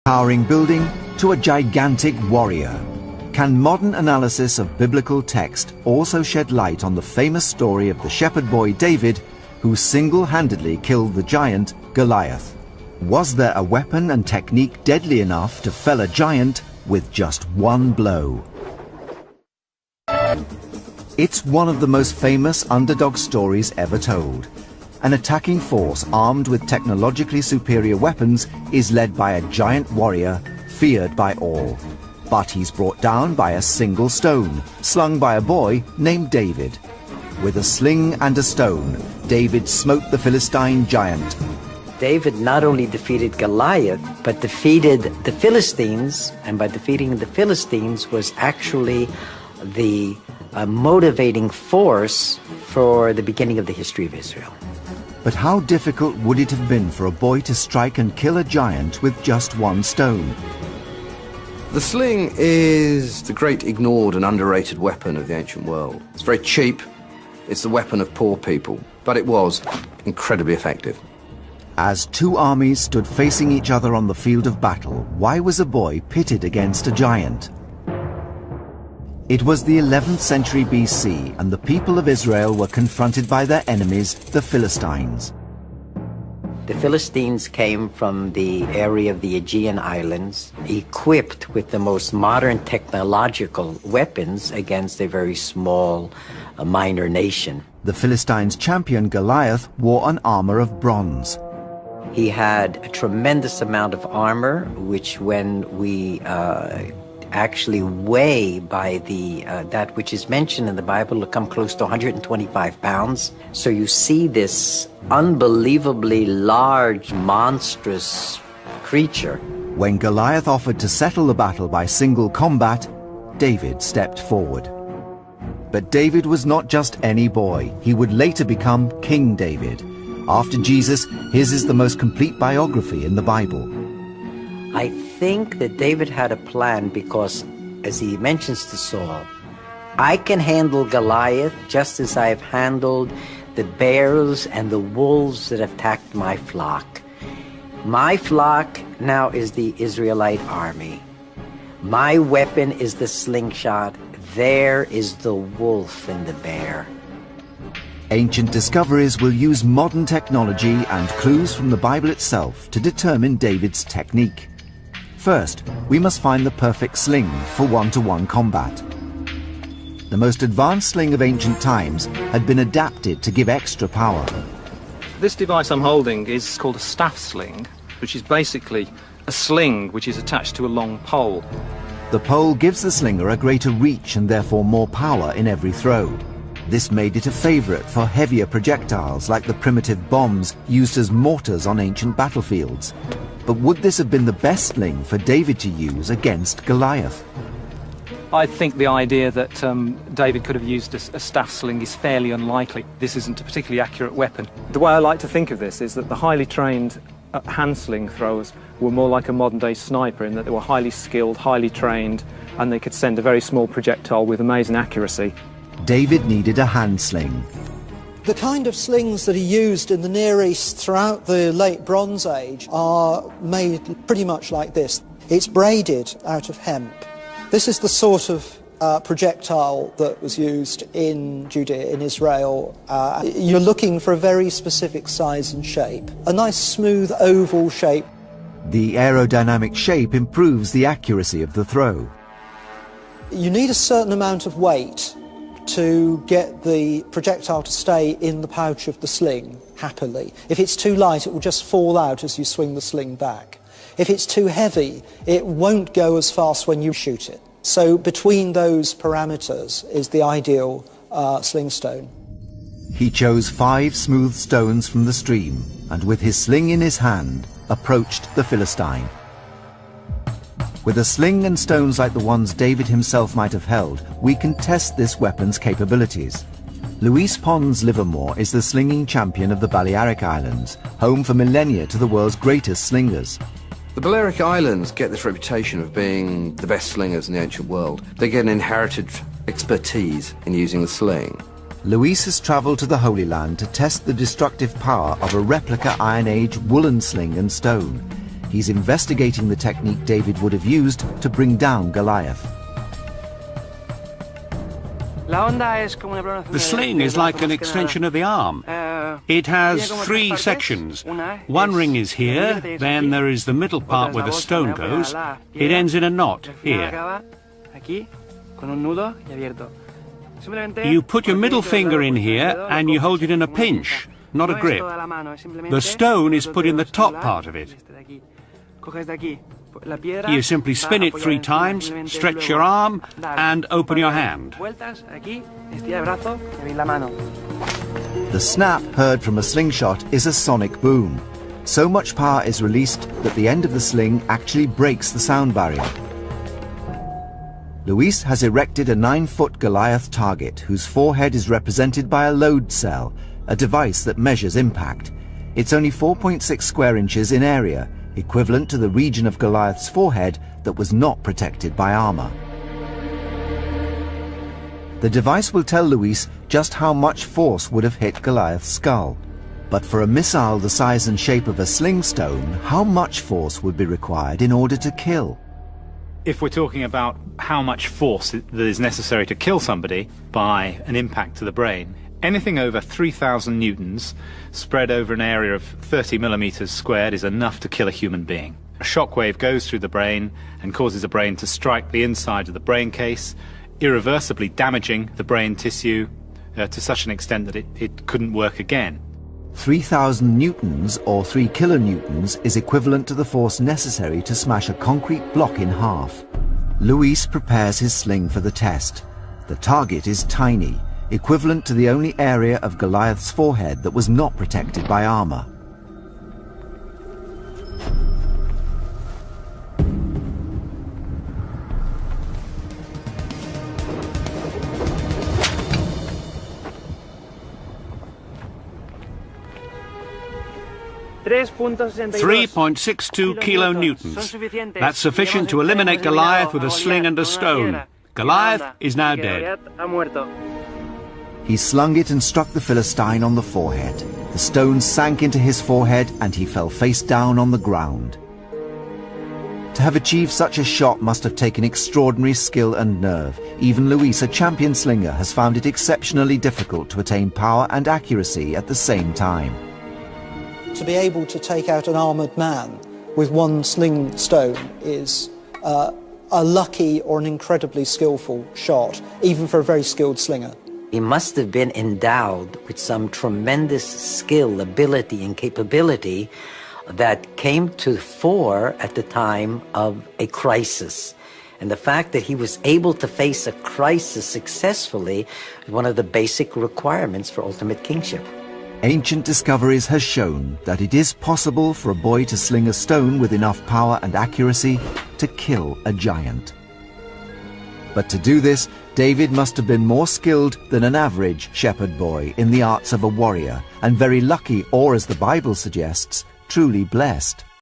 towering building to a gigantic warrior. Can modern analysis of biblical text also shed light on the famous story of the shepherd boy David, who single-handedly killed the giant Goliath? Was there a weapon and technique deadly enough to fell a giant with just one blow? It's one of the most famous underdog stories ever told. An attacking force armed with technologically superior weapons is led by a giant warrior feared by all. But he's brought down by a single stone, slung by a boy named David. With a sling and a stone, David smote the Philistine giant. David not only defeated Goliath, but defeated the Philistines, and by defeating the Philistines was actually the motivating force for the beginning of the history of Israel. But how difficult would it have been for a boy to strike and kill a giant with just one stone? The sling is the great ignored and underrated weapon of the ancient world. It's very cheap, it's the weapon of poor people, but it was incredibly effective. As two armies stood facing each other on the field of battle, why was a boy pitted against a giant? It was the 11th century BC, and the people of Israel were confronted by their enemies, the Philistines. The Philistines came from the area of the Aegean Islands, equipped with the most modern technological weapons against a very small, minor nation. The Philistines' champion Goliath wore an armor of bronze. He had a tremendous amount of armor, which when we actually weigh by the that which is mentioned in the Bible will come close to 125 pounds. So you see this unbelievably large, monstrous creature. When Goliath offered to settle the battle by single combat, David stepped forward. But David was not just any boy. He would later become King David. After Jesus, his is the most complete biography in the Bible. I think that David had a plan because, as he mentions to Saul, I can handle Goliath just as I have handled the bears and the wolves that attacked my flock. My flock now is the Israelite army. My weapon is the slingshot. There is the wolf and the bear. Ancient discoveries will use modern technology and clues from the Bible itself to determine David's technique. First, we must find the perfect sling for one-to-one combat. The most advanced sling of ancient times had been adapted to give extra power. This device I'm holding is called a staff sling, which is basically a sling which is attached to a long pole. The pole gives the slinger a greater reach and therefore more power in every throw. This made it a favorite for heavier projectiles like the primitive bombs used as mortars on ancient battlefields. But would this have been the best sling for David to use against Goliath? I think the idea that David could have used a staff sling is fairly unlikely. This isn't a particularly accurate weapon. The way I like to think of this is that the highly trained hand sling throwers were more like a modern-day sniper in that they were highly skilled, highly trained, and they could send a very small projectile with amazing accuracy. David needed a hand sling. The kind of slings that are used in the Near East throughout the late Bronze Age are made pretty much like this. It's braided out of hemp. This is the sort of projectile that was used in Judea, in Israel. You're looking for a very specific size and shape. A nice smooth oval shape. The aerodynamic shape improves the accuracy of the throw. You need a certain amount of weight to get the projectile to stay in the pouch of the sling happily. If it's too light, it will just fall out as you swing the sling back. If it's too heavy, it won't go as fast when you shoot it. So between those parameters is the ideal sling stone. He chose 5 smooth stones from the stream, and with his sling in his hand, approached the Philistine. With a sling and stones like the ones David himself might have held, we can test this weapon's capabilities. Luis Pons Livermore is the slinging champion of the Balearic Islands, home for millennia to the world's greatest slingers. The Balearic Islands get this reputation of being the best slingers in the ancient world. They get an inherited expertise in using the sling. Luis has travelled to the Holy Land to test the destructive power of a replica Iron Age woolen sling and stone. He's investigating the technique David would have used to bring down Goliath. The sling is like an extension of the arm. It has 3 sections. One ring is here, then there is the middle part where the stone goes. It ends in a knot here. You put your middle finger in here and you hold it in a pinch, not a grip. The stone is put in the top part of it. You simply spin it 3 times, stretch your arm, and open your hand. The snap heard from a slingshot is a sonic boom. So much power is released that the end of the sling actually breaks the sound barrier. Luis has erected a 9-foot Goliath target whose forehead is represented by a load cell, a device that measures impact. It's only 4.6 square inches in area, equivalent to the region of Goliath's forehead that was not protected by armor. The device will tell Luis just how much force would have hit Goliath's skull. But for a missile the size and shape of a sling stone, how much force would be required in order to kill? If we're talking about how much force that is necessary to kill somebody by an impact to the brain, anything over 3,000 newtons spread over an area of 30 millimeters squared is enough to kill a human being. A shockwave goes through the brain and causes the brain to strike the inside of the brain case, irreversibly damaging the brain tissue to such an extent that it couldn't work again. 3,000 newtons or 3 kilonewtons is equivalent to the force necessary to smash a concrete block in half. Luis prepares his sling for the test. The target is tiny, equivalent to the only area of Goliath's forehead that was not protected by armor. .62 kilonewtons. That's sufficient to eliminate Goliath with a sling and a stone. Goliath is now dead. He slung it and struck the Philistine on the forehead. The stone sank into his forehead and he fell face down on the ground. To have achieved such a shot must have taken extraordinary skill and nerve. Even Luis, a champion slinger, has found it exceptionally difficult to attain power and accuracy at the same time. To be able to take out an armoured man with one sling stone is a lucky or an incredibly skillful shot, even for a very skilled slinger. He must have been endowed with some tremendous skill, ability, and capability that came to the fore at the time of a crisis. And the fact that he was able to face a crisis successfully is one of the basic requirements for ultimate kingship. Ancient discoveries has shown that it is possible for a boy to sling a stone with enough power and accuracy to kill a giant. But to do this, David must have been more skilled than an average shepherd boy in the arts of a warrior, and very lucky, or as the Bible suggests, truly blessed.